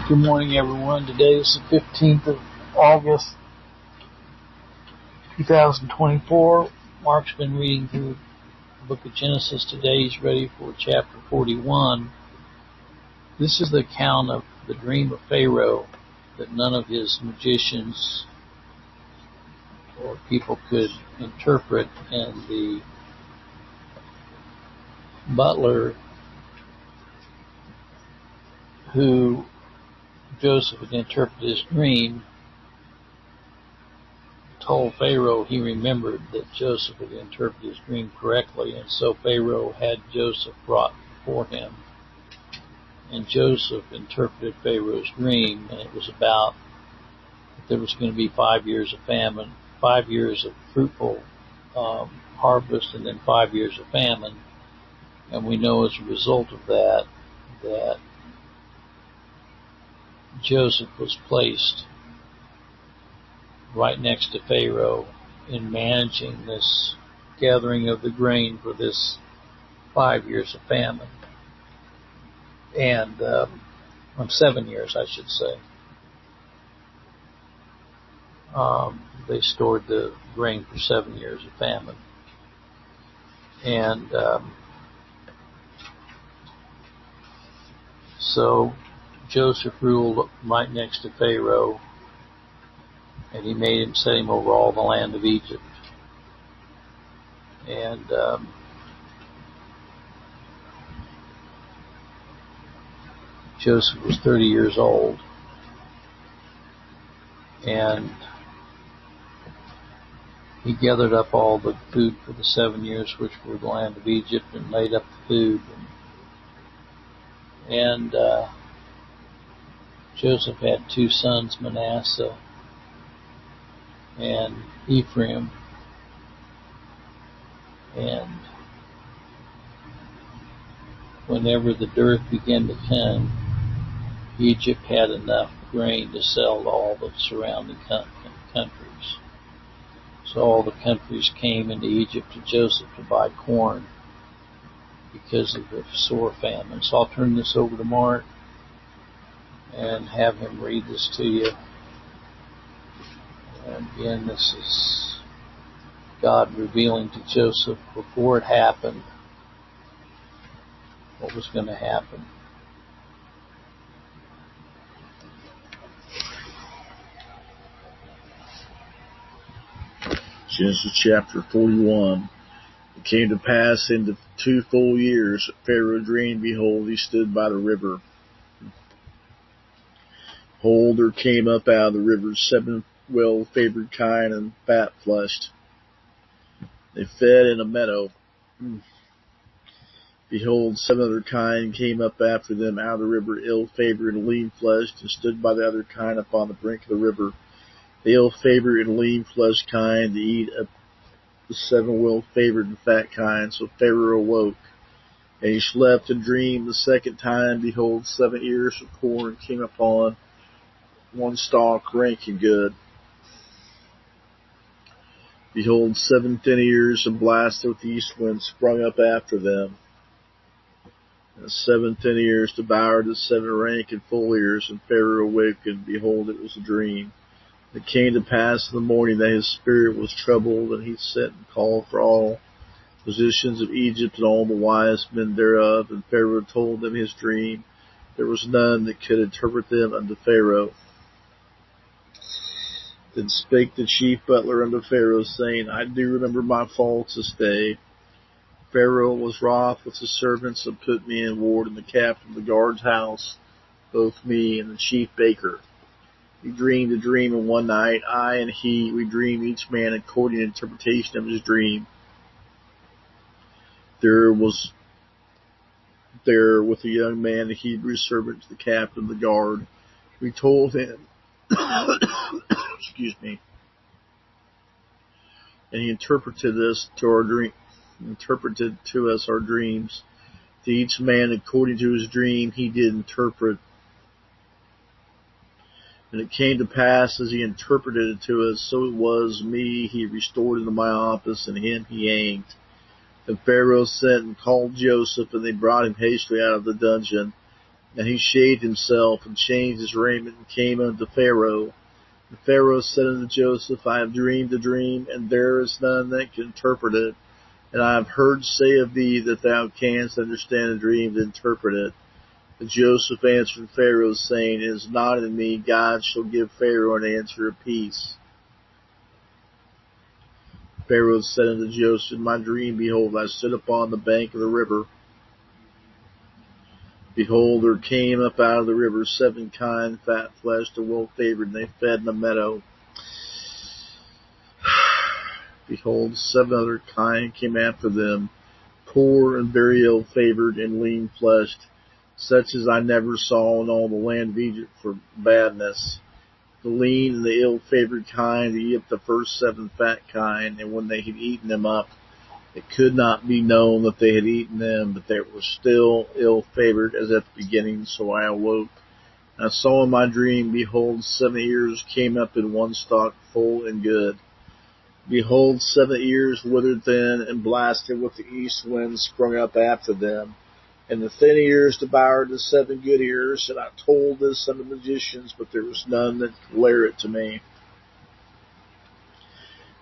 Good morning, everyone. Today is the 15th of August, 2024. Mark's been reading through the book of Genesis. Today he's ready for chapter 41. This is the account of the dream of Pharaoh that none of his magicians or people could interpret, and the butler who Joseph had interpreted his dream told Pharaoh he remembered that Joseph had interpreted his dream correctly, and so Pharaoh had Joseph brought before him. And Joseph interpreted Pharaoh's dream, and it was about that there was going to be 5 years of famine, 5 years of fruitful harvest, and then 5 years of famine. And we know as a result of that Joseph was placed right next to Pharaoh in managing this gathering of the grain for this 5 years of famine. And 7 years, I should say. They stored the grain for 7 years of famine. And so Joseph ruled right next to Pharaoh, and he made him set him over all the land of Egypt. And Joseph was 30 years old, and he gathered up all the food for the 7 years which were the land of Egypt, and laid up the food. And Joseph had two sons, Manasseh and Ephraim. And whenever the dearth began to come, Egypt had enough grain to sell to all the surrounding countries. So all the countries came into Egypt to Joseph to buy corn because of the sore famine. So I'll turn this over to Mark and have him read this to you. And again, this is God revealing to Joseph before it happened what was going to happen. Genesis chapter 41. It came to pass in the 2 full years that Pharaoh dreamed, behold, he stood by the river. Behold, there came up out of the river 7 well-favored kine and fat-fleshed. They fed in a meadow. Behold, 7 other kine came up after them out of the river, ill-favored and lean-fleshed, and stood by the other kine upon the brink of the river. The ill-favored and lean-fleshed kine to eat up the 7 well-favored and fat kine. So Pharaoh awoke, and he slept and dreamed the second time. Behold, 7 ears of corn came upon one stalk, rank and good. Behold, 7 thin ears and blasted with the east wind sprung up after them. And 7 thin ears devoured the 7 rank and full ears. And Pharaoh awakened, behold, it was a dream. It came to pass in the morning that his spirit was troubled, and he sent and called for all physicians of Egypt and all the wise men thereof. And Pharaoh told them his dream. There was none that could interpret them unto Pharaoh. Then spake the chief butler unto Pharaoh, saying, I do remember my faults this day. Pharaoh was wroth with his servants, and put me in ward in the captain of the guard's house, both me and the chief baker. We dreamed a dream in one night, I and he. We dreamed each man according to the interpretation of his dream. There with a young man, a Hebrew servant to the captain of the guard. We told him, excuse me, and he interpreted to us our dreams. To each man according to his dream he did interpret. And it came to pass as he interpreted it to us, so it was me he restored into my office, and him he hanged. And Pharaoh sent and called Joseph, and they brought him hastily out of the dungeon. And he shaved himself, and changed his raiment, and came unto Pharaoh. And Pharaoh said unto Joseph, I have dreamed a dream, and there is none that can interpret it. And I have heard say of thee that thou canst understand a dream and interpret it. But Joseph answered Pharaoh, saying, It is not in me. God shall give Pharaoh an answer of peace. Pharaoh said unto Joseph, In my dream, behold, I stood upon the bank of the river. Behold, there came up out of the river 7 kine, fat-fleshed and well-favored, and they fed in a meadow. Behold, 7 other kine came after them, poor and very ill-favored and lean-fleshed, such as I never saw in all the land of Egypt for badness. The lean and the ill-favored kine eat up the first 7 fat kine, and when they had eaten them up, it could not be known that they had eaten them, but they were still ill-favored as at the beginning. So I awoke. And I saw in my dream, behold, 7 ears came up in one stalk, full and good. Behold, 7 ears withered then, and blasted with the east wind sprung up after them. And the thin ears devoured the 7 good ears. And I told this unto the magicians, but there was none that could declare it to me.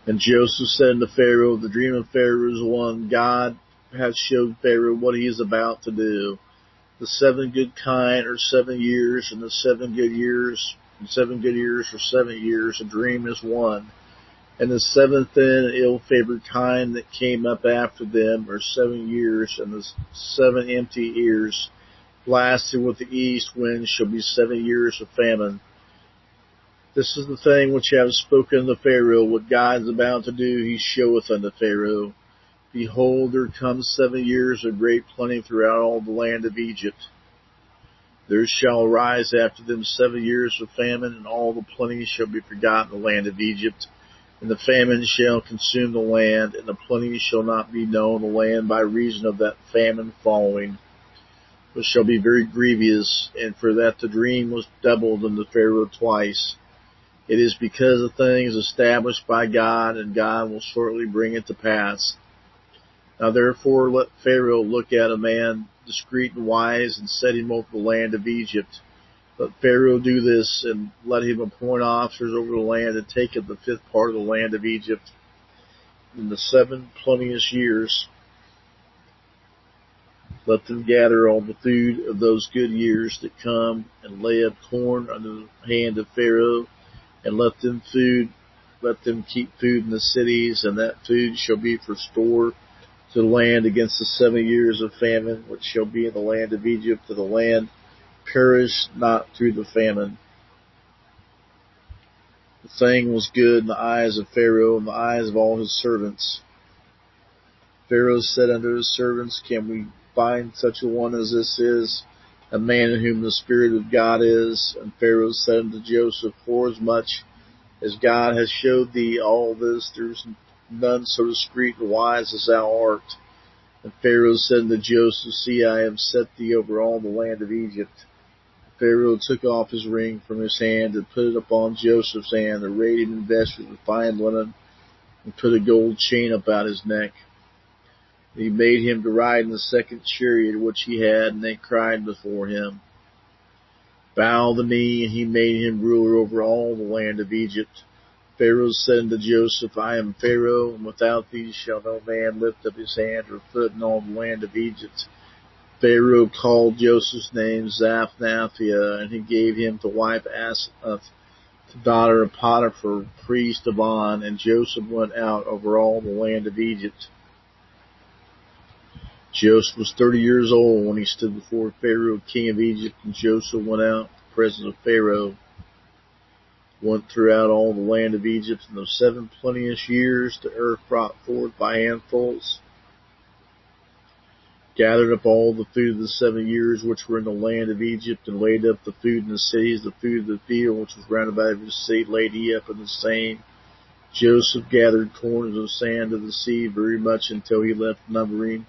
And Joseph said unto Pharaoh, The dream of Pharaoh is one. God hath showed Pharaoh what he is about to do. The 7 good kine are 7 years, and the 7 good years, and 7 good years are 7 years. A dream is one. And the 7 thin and ill-favored kine that came up after them are 7 years, and the 7 empty ears, blasted with the east wind, shall be 7 years of famine. This is the thing which I have spoken unto Pharaoh. What God is about to do, he showeth unto Pharaoh. Behold, there come 7 years of great plenty throughout all the land of Egypt. There shall arise after them 7 years of famine, and all the plenty shall be forgotten in the land of Egypt. And the famine shall consume the land, and the plenty shall not be known in the land by reason of that famine following, which shall be very grievous, and for that the dream was doubled unto Pharaoh twice. It is because the thing is established by God, and God will shortly bring it to pass. Now therefore let Pharaoh look at a man discreet and wise, and set him over the land of Egypt. Let Pharaoh do this, and let him appoint officers over the land, and take up the 5th part of the land of Egypt in the 7 plenteous years. Let them gather all the food of those good years that come, and lay up corn under the hand of Pharaoh, and let them keep food in the cities, and that food shall be for store to the land against the 7 years of famine, which shall be in the land of Egypt, that the land perish not through the famine. The thing was good in the eyes of Pharaoh, and the eyes of all his servants. Pharaoh said unto his servants, Can we find such a one as this is, a man in whom the Spirit of God is? And Pharaoh said unto Joseph, Forasmuch as God has showed thee all this, there is none so discreet and wise as thou art. And Pharaoh said unto Joseph, See, I have set thee over all the land of Egypt. Pharaoh took off his ring from his hand, and put it upon Joseph's hand, and arrayed him in vestures of fine linen, and put a gold chain about his neck. And he made him to ride in the 2nd chariot which he had, and they cried before him. Bow the knee, and he made him ruler over all the land of Egypt. Pharaoh said unto Joseph, I am Pharaoh, and without thee shall no man lift up his hand or foot in all the land of Egypt. Pharaoh called Joseph's name Zaphnathia, and he gave him to wife Asenath, the daughter of Potiphar, priest of On, and Joseph went out over all the land of Egypt. Joseph was 30 years old when he stood before Pharaoh, king of Egypt, and Joseph went out in the presence of Pharaoh, went throughout all the land of Egypt in those 7 plenteous years, the earth brought forth by handfuls, gathered up all the food of the 7 years which were in the land of Egypt, and laid up the food in the cities, the food of the field which was round about every city, laid he up in the same. Joseph gathered corners of sand of the sea very much until he left numbering.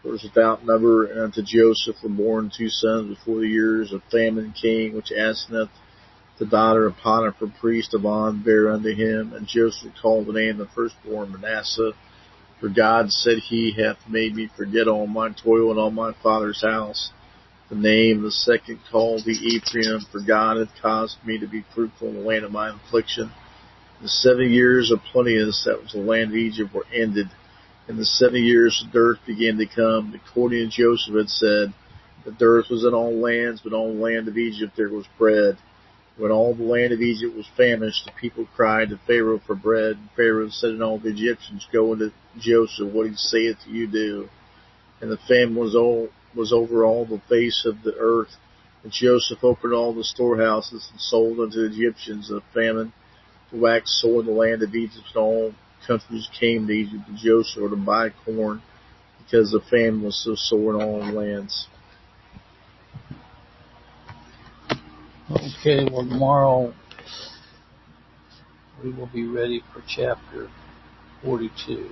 It was without number, and unto Joseph were born 2 sons before the years of famine came, which Asenath, the daughter of Potiphar, priest of On, bare unto him. And Joseph called the name of the firstborn Manasseh, for God said, He hath made me forget all my toil and all my father's house. The name of the second called the Ephraim, for God hath caused me to be fruitful in the land of my affliction. The 7 years of plenteousness that was the land of Egypt were ended. And the 7 years of dearth began to come. According to Joseph had said, the dearth was in all lands, but in all the land of Egypt there was bread. When all the land of Egypt was famished, the people cried to Pharaoh for bread. And Pharaoh said to all the Egyptians, Go unto Joseph, what he saith you do. And the famine was over all the face of the earth. And Joseph opened all the storehouses and sold unto the Egyptians. And the famine waxed sore in the land of Egypt, and all countries came to Egypt to Joseph to buy corn, because the famine was so sore in all lands. Okay, well, tomorrow we will be ready for chapter 42.